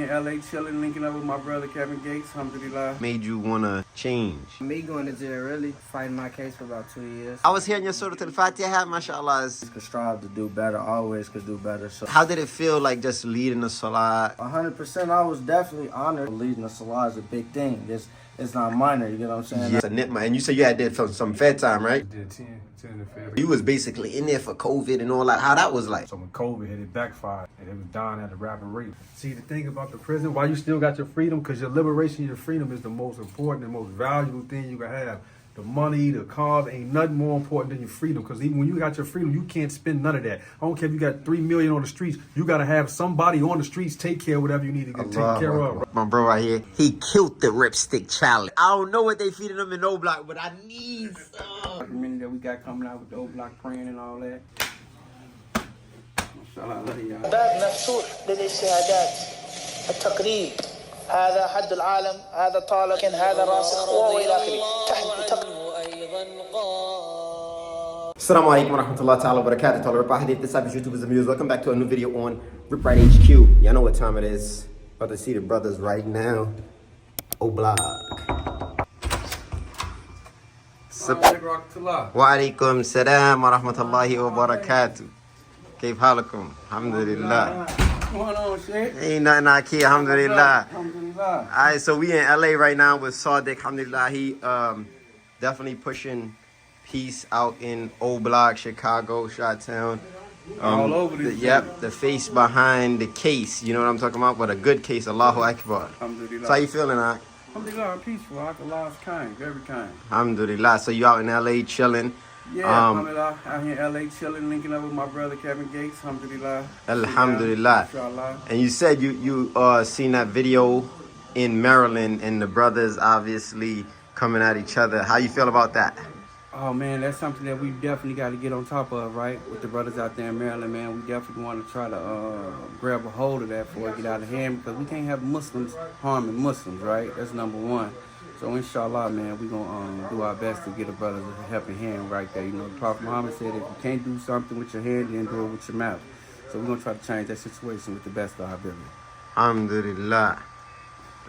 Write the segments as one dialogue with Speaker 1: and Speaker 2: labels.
Speaker 1: In LA chilling, linking up with my brother Kevin Gates, alhamdulillah.
Speaker 2: Made you want to change?
Speaker 3: Me going to jail, really, fighting my case for about 2 years.
Speaker 2: I was hearing your 𝗪𝗏𝗪𝗏𝗧𝗜𝗏𝗂𝗏, mashallah.
Speaker 3: Could strive to do better, always could do better. So
Speaker 2: How did it feel like just leading the salah?
Speaker 3: 100%, I was definitely honored. Leading the salah is a big thing. It's not minor, you get what I'm saying?
Speaker 2: Yes, and you said you had did some Fed time, right?
Speaker 4: Did 10 to Fed.
Speaker 2: You was basically in there for COVID and all that. How that was like?
Speaker 4: So when COVID hit, it backfired, and it was dying at a rapid rate. See, the thing about the prison, why you still got your freedom, because your liberation, your freedom is the most important and most valuable thing you can have. The money, the cars, ain't nothing more important than your freedom, because even when you got your freedom, you can't spend none of that. I don't care if you got 3 million on the streets, you got to have somebody on the streets take care of whatever you need to get taken care of.
Speaker 2: My bro right here, he killed the ripstick challenge. I don't know what they feeding him in OBlock, but I need some.
Speaker 1: The minute that we got coming out with the OBlock praying and all that. Mashallah, I love y'all.
Speaker 5: باب مفتوح للاجتهادات التقريب هذا حد العالم هذا طالب هذا راسخ والى اخره.
Speaker 2: Assalamu alaikum wa rahmatullahi ta'ala wa barakatuh. Ta'ala 𝗪𝗏𝗪𝗏𝗧𝗜𝗏𝗏𝗧. This type of YouTubers and viewers. Welcome back to a new video on 𝗪𝗏𝗪𝗏𝗧𝗜𝗏𝗏𝗧. Y'all know what time it is. About to see the brothers right now. OBlock. Wa alaikum salam wa rahmatullahi wa barakatuh. 𝗥𝗜𝗣𝗦𝗧𝗜𝗏𝗏𝗧. Alhamdulillah.
Speaker 1: What's going on, Sheikh?
Speaker 2: Ain't nothing I care, alhamdulillah.
Speaker 1: Alhamdulillah.
Speaker 2: Alright, so we in LA right now with 𝗪𝗏𝗪𝗏𝗧𝗜𝗏𝗏𝗧. Alhamdulillah, he definitely pushing peace out in OBlock, Chicago, Chi-Town.
Speaker 1: All over this
Speaker 2: Yep, the face behind the case, you know what I'm talking about? But a good case, Allahu Akbar.
Speaker 1: Alhamdulillah.
Speaker 2: So how you feeling, Ak?
Speaker 1: Alhamdulillah, peaceful. Allah is kind, very kind.
Speaker 2: Alhamdulillah. So you out in LA chilling?
Speaker 1: Yeah, alhamdulillah. Out here in LA chilling, linking up with my brother Kevin Gates, alhamdulillah.
Speaker 2: Alhamdulillah.
Speaker 1: Inshallah.
Speaker 2: And you said you seen that video in Maryland and the brothers obviously coming at each other. How you feel about that?
Speaker 1: Oh man, that's something that we definitely got to get on top of, right? With the brothers out there in Maryland, man, we definitely want to try to grab a hold of that before it get out of hand, because we can't have Muslims harming Muslims, right? That's number one. So inshallah, man, we're going to do our best to get the brothers a helping hand right there. You know, the Prophet Muhammad said if you can't do something with your hand, then do it with your mouth. So we're going to try to change that situation with the best of our ability.
Speaker 2: Alhamdulillah.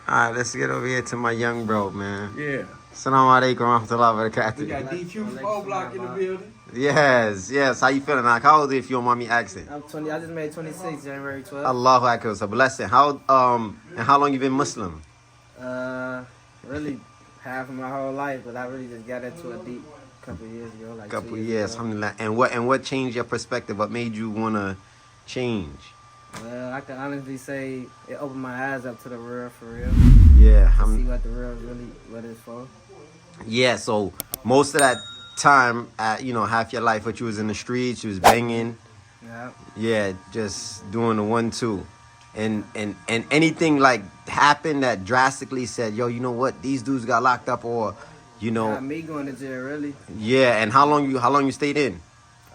Speaker 2: Alright, let's get over here to my young bro, man.
Speaker 1: Yeah.
Speaker 2: Assalamu alaikum wa rahmatullahi wa barakatuh.
Speaker 1: We got DQ from OBlock in the building.
Speaker 2: Yes. How you feeling, Ak? How old are you if you don't mind me asking?
Speaker 3: I'm 20. I just made 26 January 12th.
Speaker 2: Allahu Akbar. It's a blessing. How long you been Muslim?
Speaker 3: Really half of my whole life, but I really just got into it deep a couple of years ago.
Speaker 2: Couple years, alhamdulillah. And what changed your perspective? What made you wanna change?
Speaker 3: Well, I can honestly say it opened my eyes up to the world for real.
Speaker 2: Yeah,
Speaker 3: To see what the world really what it's for.
Speaker 2: yeah. So most of that time, half your life, what you was in the streets, you was banging.
Speaker 3: Yeah.
Speaker 2: Yeah, just doing the 1-2. And anything like happened that drastically said, yo, you know what, these dudes got locked up, or
Speaker 3: Not me going to jail, really.
Speaker 2: Yeah. And how long you stayed in?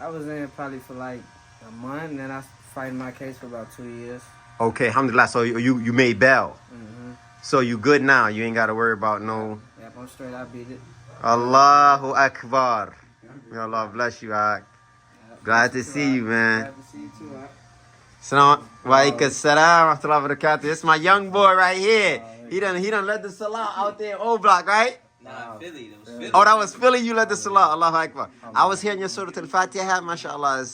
Speaker 3: I was in probably for like a month, and then I fighting my case for about 2 years.
Speaker 2: Okay, alhamdulillah. So you made bail.
Speaker 3: Mm-hmm.
Speaker 2: So you good now. You ain't got to worry about no.
Speaker 3: Yep, I'm straight. I beat it.
Speaker 2: Allahu Akbar. May Allah bless you, Ak. Glad to see you, man.
Speaker 3: Glad to see you too, huh?
Speaker 2: Assalamu alaikum salam wa rahmatullahi wa barakatuh. This is my young boy right here. He done led the salah out there in OBlock, right?
Speaker 6: Nah, Philly. That was Philly.
Speaker 2: Oh, that was Philly. You led the salah. Allahu Akbar. I was hearing your 𝗪𝗏𝗪𝗏𝗪𝗏𝗧𝗜𝗏𝗏𝗧, mashallah.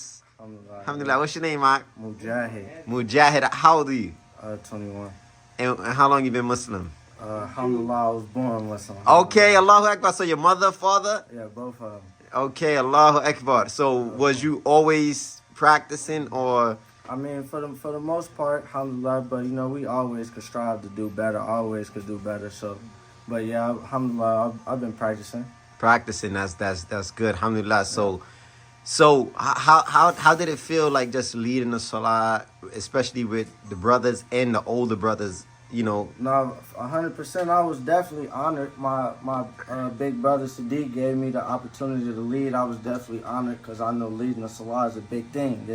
Speaker 2: Alhamdulillah. What's your name, Ak?
Speaker 3: Mujahid.
Speaker 2: How old are you?
Speaker 3: 21.
Speaker 2: And how long you been Muslim?
Speaker 3: Alhamdulillah, I was born Muslim.
Speaker 2: Okay, Allahu Akbar. So your mother, father?
Speaker 3: Yeah, both of them.
Speaker 2: Okay, Allahu Akbar. So was you always practicing, or?
Speaker 3: I mean, for the most part, alhamdulillah, but we always could strive to do better, always could do better. So, but yeah, alhamdulillah, I've been practicing.
Speaker 2: Practicing, that's good, alhamdulillah. So how did it feel like just leading the salah, especially with the brothers and the older brothers?
Speaker 3: No, 100%. I was definitely honored. My big brother Sadiq gave me the opportunity to lead. I was definitely honored because I know leading the salah is a big thing.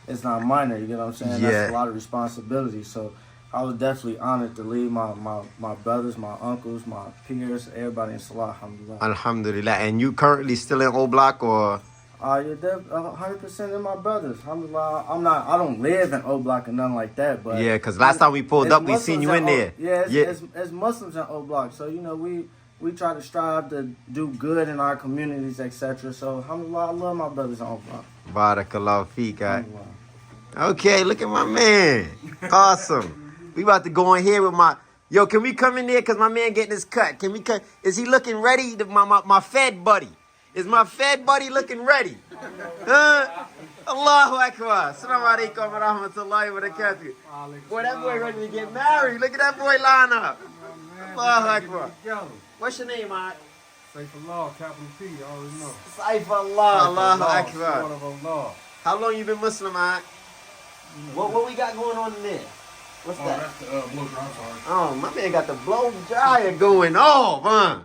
Speaker 3: It's not minor. You get what I'm saying?
Speaker 2: Yeah.
Speaker 3: That's a lot of responsibility. So I was definitely honored to lead my brothers, my uncles, my peers, everybody in salah. Alhamdulillah.
Speaker 2: Alhamdulillah. And you currently still in OBlock, or?
Speaker 3: You're 100% in my brothers. I don't live in OBlock or nothing like that, but
Speaker 2: Yeah, because last time we pulled up, we seen you in there.
Speaker 3: It's Muslims in OBlock, so you know we try to strive to do good in our communities, etc. So alhamdulillah, I love my brothers in OBlock.
Speaker 2: 𝗪𝗥𝗣𝗪𝗏. Okay, look at my man. Awesome. We about to go in here with my... Yo, can we come in there? Because my man getting his cut. Can we cut? Is he looking ready? My Fed buddy. Is my Fed buddy looking ready? Allahu Akbar. Assalamu alaikum wa rahmatullahi wa barakatuh. Boy, that boy ready to get married. Look at that boy line up. Allahu Akbar. What's your name, Mike?
Speaker 4: 𝗪𝗏𝗪𝗏, capital P, you already know.
Speaker 2: 𝗪𝗏𝗪. Allahu Akbar.
Speaker 4: Son of Allah.
Speaker 2: How long you been Muslim, Mike? What we got going on in there? What's that?
Speaker 4: That's the blow dryer.
Speaker 2: Oh, my man got the blow dryer going off, huh?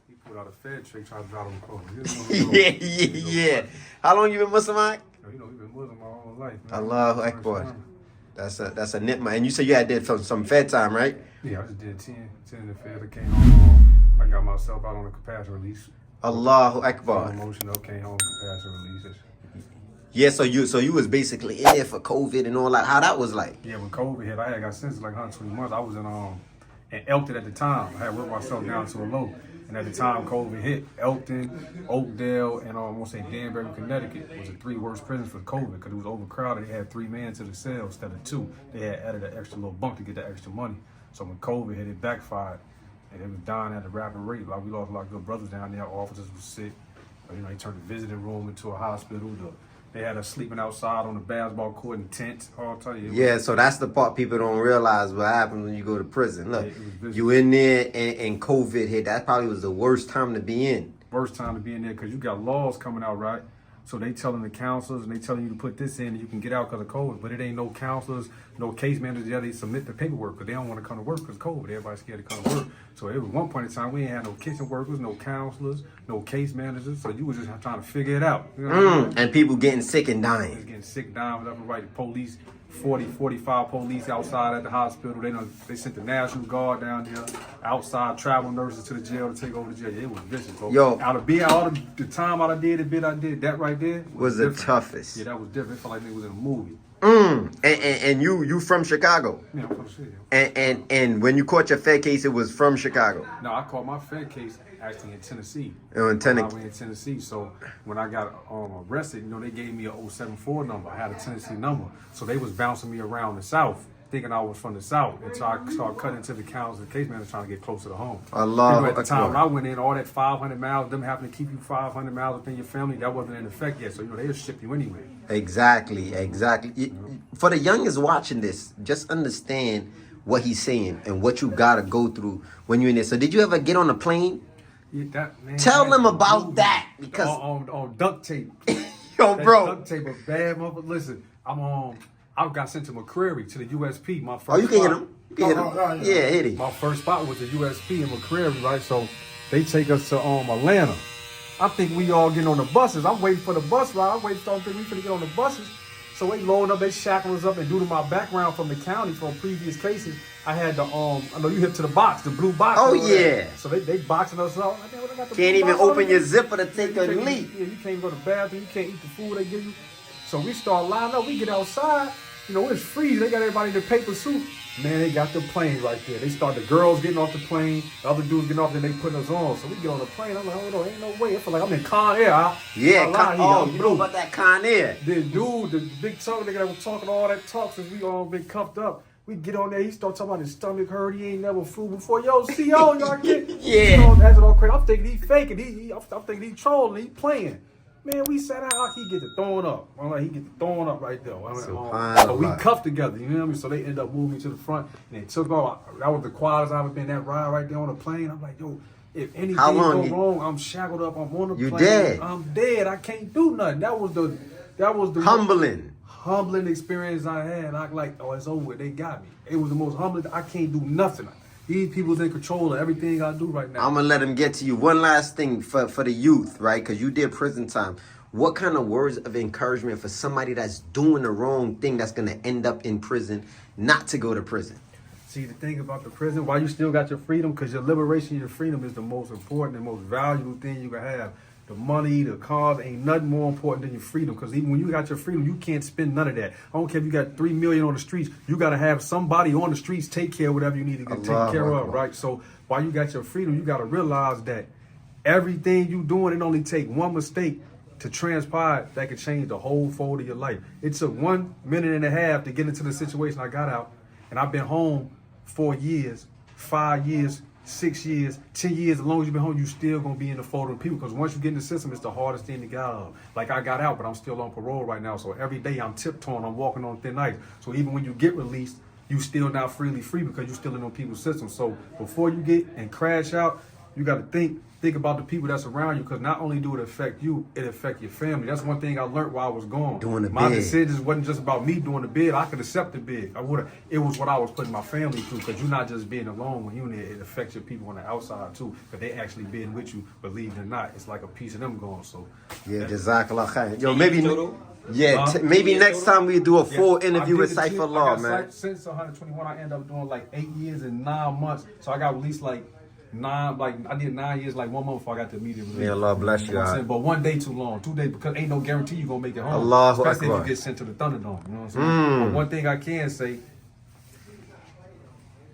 Speaker 4: He put out a Fed trick trying to drive him close.
Speaker 2: Yeah. How long you been Muslim, Mike?
Speaker 4: You know, we've been Muslim our whole life. Man.
Speaker 2: Allahu Akbar. That's a nitma. And you said you had did some Fed time, right?
Speaker 4: Yeah, I just did 10 in the Fed. I came home. I got myself out on the compassion release.
Speaker 2: Allahu Akbar.
Speaker 4: Emotional, came home, compassion release.
Speaker 2: Yeah, so you was basically in there for COVID and all that. How that was like?
Speaker 4: Yeah, when COVID hit, I had got sentenced like 120 months. I was in Elkton at the time. I had worked myself down to a low. And at the time COVID hit, Elkton, Oakdale, and I want to say Danbury, Connecticut was the 3 worst prisons for COVID because it was overcrowded. They had 3 men to the cell instead of 2. They had added an extra little bunk to get the extra money. So when COVID hit, it backfired. And it was dying at a rapid rate. Like we lost a lot of good brothers down there. Officers were sick. You know, they turned the visiting room into a hospital. They had us sleeping outside on the basketball court in tents. I'll tell you.
Speaker 2: Yeah, so that's the part people don't realize what happens when you go to prison. Look, you in there and COVID hit. That probably was the worst time to be in.
Speaker 4: Worst time to be in there because you got laws coming out, right? So they telling the counselors and they telling you to put this in and you can get out because of COVID. But it ain't no counselors, no case managers. Yeah, they submit the paperwork because they don't want to come to work because of COVID. Everybody's scared to come to work. So it was one point in time we ain't had no kitchen workers, no counselors, no case managers. So you was just trying to figure it out. You know what I mean?
Speaker 2: And people getting sick and dying.
Speaker 4: Just getting sick, dying, left and right. The police, 40, 45 police outside at the hospital. They sent the National Guard down there, outside travel nurses to the jail to take over the jail. Yeah, it was vicious, bro.
Speaker 2: Yo.
Speaker 4: Out of being all the time I did, the bit I did, that right there
Speaker 2: was the toughest.
Speaker 4: Yeah, that was different. It felt like it was in a movie.
Speaker 2: And you from Chicago?
Speaker 4: Yeah, I'm from Chicago.
Speaker 2: And when you caught your Fed case, it was from Chicago?
Speaker 4: No, I caught my Fed case actually in Tennessee.
Speaker 2: Oh, in Tennessee.
Speaker 4: I went in Tennessee. So when I got arrested, you know, they gave me a 074 number. I had a Tennessee number. So they was bouncing me around the South, thinking I was from the South. And so I started cutting into the counts and the case manager trying to get closer to home.
Speaker 2: Allah.
Speaker 4: At the time when I went in, all that 500 miles, them having to keep you 500 miles within your family, that wasn't in effect yet. So, you know, they'll ship you anyway.
Speaker 2: Exactly. For the youngest watching this, just understand what he's saying and what you got to go through when you're in there. So did you ever get on a plane?
Speaker 4: Yeah,
Speaker 2: Tell them about that. Because
Speaker 4: on duct tape.
Speaker 2: Yo, bro.
Speaker 4: Duct tape was bad, motherfucker. Listen, I got sent to McCreary, to the USP. My first
Speaker 2: Oh, you can hit
Speaker 4: spot.
Speaker 2: him. You can hit him. Yeah, hit him.
Speaker 4: My first spot was the USP in McCreary, right? So they take us to Atlanta. I think we all getting on the buses. I'm waiting for the bus ride. I'm waiting for we finna get on the buses. So they load up, they shackle us up, and due to my background from the county from previous cases, I had the I know you hit to the box, the blue box.
Speaker 2: Oh yeah.
Speaker 4: So they boxing us up.
Speaker 2: Can't even open your zipper to take a leak.
Speaker 4: Yeah, you can't go to the bathroom. You can't eat the food they give you. So we start lining up. We get outside. You know, it's freezing. They got everybody in their paper suit. Man, they got the plane right there. They start the girls getting off the plane. The other dudes getting off, then they putting us on. So we get on the plane. I'm like, hold on, ain't no way. I feel like I'm in Con Air.
Speaker 2: Yeah, you know about that Con Air.
Speaker 4: The dude, the big talk nigga that was talking all that talk since we all been cuffed up. We get on there, he start talking about his stomach hurt, he ain't never flew before. Yo, CO, y'all get
Speaker 2: Yeah.
Speaker 4: You know, that's all crazy. I'm thinking he faking, I'm thinking he trolling, he playing. Man, we sat out, he get the throwing up. I'm like, he get the throwing up right there. So we cuffed together, you know what I mean? So they end up moving to the front, and they took off. That was the quietest I've ever been, that ride right there on the plane. I'm like, yo, if anything go wrong, I'm shackled up, I'm on the plane.
Speaker 2: Dead.
Speaker 4: I'm dead, I can't do nothing. That was the humbling experience I had. I like, oh, it's over, they got me. It was the most humbling, I can't do nothing. These people's in control of everything I do right now.
Speaker 2: I'm gonna let them get to you. One last thing for the youth, right? Because you did prison time. What kind of words of encouragement for somebody that's doing the wrong thing that's gonna end up in prison, not to go to prison?
Speaker 4: See, the thing about the prison, why you still got your freedom, because your liberation, your freedom is the most important and most valuable thing you can have. the money, the cars, ain't nothing more important than your freedom. Because even when you got your freedom, you can't spend none of that. I don't care if you got 3 million on the streets, you got to have somebody on the streets take care of whatever you need to get taken care of, right? So while you got your freedom, you got to realize that everything you doing, it only take one mistake to transpire that could change the whole fold of your life. It took 1.5 minutes to get into the situation I got out, and I've been home 4 years, 5 years, 6 years, 10 years. As long as you've been home, you still gonna be in the fold of people, because once you get in the system, it's the hardest thing to get out of. Like, I got out, but I'm still on parole right now, so every day I'm tiptoeing, I'm walking on thin ice. So even when you get released, you still not freely free because you still in those people's system. So before you get and crash out, you got to think about the people that's around you, because not only do it affect you, it affect your family. That's one thing I learned while I was gone. My decisions wasn't just about me doing the bid. I could accept the bid. It was what I was putting my family through, because you're not just being alone when you're in there. It affects your people on the outside too, because they actually being with you, believe it or not. It's like a piece of them going. So
Speaker 2: yeah, jazakallah khair. Yo, maybe next time we do a full interview with 𝗪cie𝗿𝗏𝗧𝗂𝗏𝗏, man.
Speaker 4: Since 121, I ended up doing like 8 years and 9 months. So I got released like 9, I did 9 years, like 1 month before I got the immediate release.
Speaker 2: May Allah bless you.
Speaker 4: You know what I'm saying? But 1 day too long, 2 days, because ain't no guarantee you gonna make it home.
Speaker 2: Allahu
Speaker 4: Especially
Speaker 2: Akbar.
Speaker 4: if you get sent to the Thunderdome. You know what I'm saying? But one thing I can say,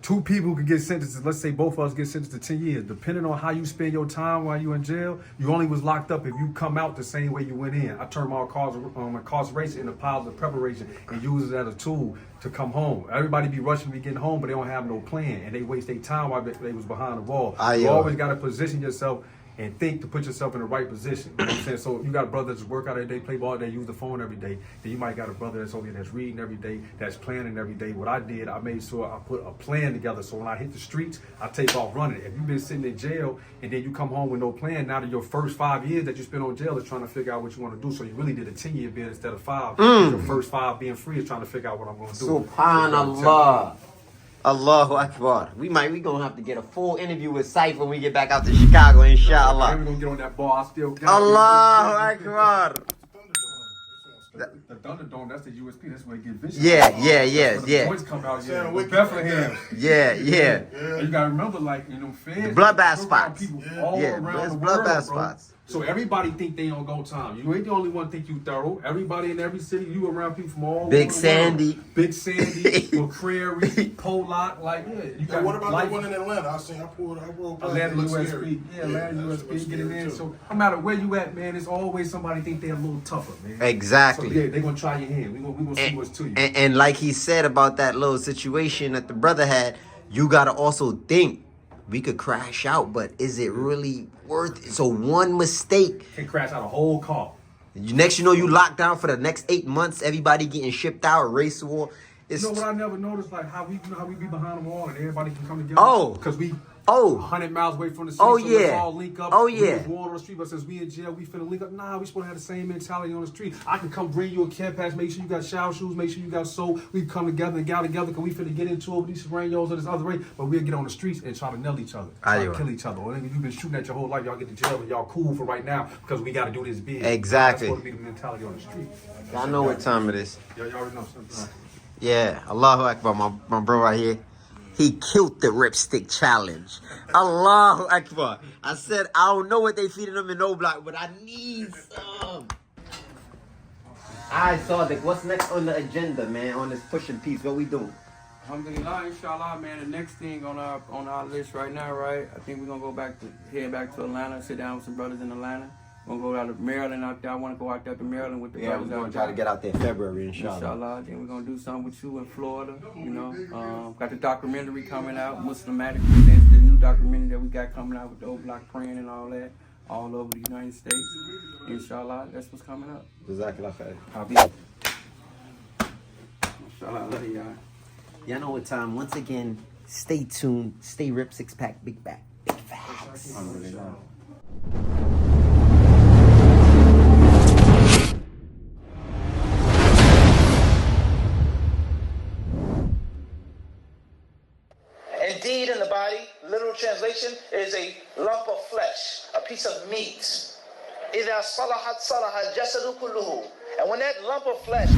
Speaker 4: 2 people could get sentenced. Let's say both of us get sentenced to 10 years. Depending on how you spend your time while you in jail, you only was locked up if you come out the same way you went in. I turn my incarceration into positive preparation and use it as a tool to come home. Everybody be rushing to be getting home, but they don't have no plan, and they waste their time while they was behind the wall. You always got to position yourself and think to put yourself in the right position. You know what I'm saying? So you got a brother that's work out every day, play ball every day, use the phone every day. Then you might got a brother that's over here that's reading every day, that's planning every day. What I did, I made sure I put a plan together, so when I hit the streets, I take off running. If you've been sitting in jail and then you come home with no plan, now that your first 5 years that you spent on jail is trying to figure out what you want to do. So you really did a 10-year bid instead of 5. Your first 5 being free is trying to figure out what I'm going to do.
Speaker 2: Subhanallah. Allahu Akbar. We gonna have to get a full interview with Cypher when we get back out to Chicago, inshallah.
Speaker 4: We're gonna get on that ball. I still got
Speaker 2: Allahu Akbar.
Speaker 4: The Thunderdome, that's the USP. That's where it gets vicious.
Speaker 2: Yeah.
Speaker 4: Boys come out here with Bethlehem.
Speaker 2: Yeah.
Speaker 4: You gotta remember, like, you know, feds.
Speaker 2: Bloodbath spots.
Speaker 4: People all around the
Speaker 2: bloodbath
Speaker 4: world,
Speaker 2: spots.
Speaker 4: So everybody think they on go time. You ain't the only one think you thorough. Everybody in every city, you around people from all
Speaker 2: Big
Speaker 4: over
Speaker 2: Sandy.
Speaker 4: the world. Big Sandy, McCrary, Pollock, like, yeah. You got
Speaker 6: what about the one in Atlanta? I pulled
Speaker 4: Atlanta USP. Yeah, Atlanta USP, get it in. So no matter where you at, man, it's always somebody think they're a little tougher, man.
Speaker 2: Exactly.
Speaker 4: So yeah, they gonna try your hand. We gonna see what's to you.
Speaker 2: And like he said about that little situation that the brother had, you gotta also think, we could crash out, but is it really worth it? So one mistake
Speaker 4: can crash out a whole car.
Speaker 2: Next, you know, you locked down for the next 8 months. Everybody getting shipped out, race war.
Speaker 4: You know what I never noticed, like how we be behind the wall and everybody can come together.
Speaker 2: Oh,
Speaker 4: because we 100 miles away from the city.
Speaker 2: Oh,
Speaker 4: so
Speaker 2: yeah.
Speaker 4: Let's all link up.
Speaker 2: Oh,
Speaker 4: We
Speaker 2: yeah.
Speaker 4: was born on the street, but since we in jail, we finna link up. Nah, we supposed to have the same mentality on the street. I can come bring you a care pass, make sure you got shower shoes, make sure you got soap. We come together and gal together because we finna get into it with these Serranos or this other way, but we'll get on the streets and try to nail each other, try to kill each other. Or you've been shooting at your whole life, y'all get to jail and y'all cool for right now because we got to do this big.
Speaker 2: Exactly.
Speaker 4: That's supposed to be the mentality on the street.
Speaker 2: I know what time it is.
Speaker 4: Y'all already know something.
Speaker 2: Yeah, Allahu Akbar, my bro right here. He killed the ripstick challenge. Allahu Akbar. I said, I don't know what they feeding them in OBlock, but I need some. Alright, Sadiq, what's next on the agenda, man, on this pushing piece? What we doing?
Speaker 1: Alhamdulillah, inshallah, man. The next thing on our list right now, right? I think we're gonna head back to Atlanta, sit down with some brothers in Atlanta. We're gonna go out to Maryland out there. I wanna go out there to Maryland with the brothers
Speaker 2: we're
Speaker 1: out
Speaker 2: gonna
Speaker 1: there.
Speaker 2: try to get out there in February, inshallah.
Speaker 1: Inshallah. Then we're gonna do something with you in Florida, you know. Got the documentary coming out, 𝗪cie𝗿𝗏𝗦 presents the new documentary that we got coming out with the OBlock praying and all that, all over the United States. Inshallah, that's what's coming up.
Speaker 2: Jazakallah khair.
Speaker 1: Inshallah, I love y'all.
Speaker 2: Y'all know what time. Once again, stay tuned. Stay rip, six pack, big back. Big facts.
Speaker 5: Indeed, in the body, literal translation, is a lump of flesh, a piece of meat. إِذَا صَلَحَتْ صَلَحَ الْجَسَدُ كُلُّهُ. And when that lump of flesh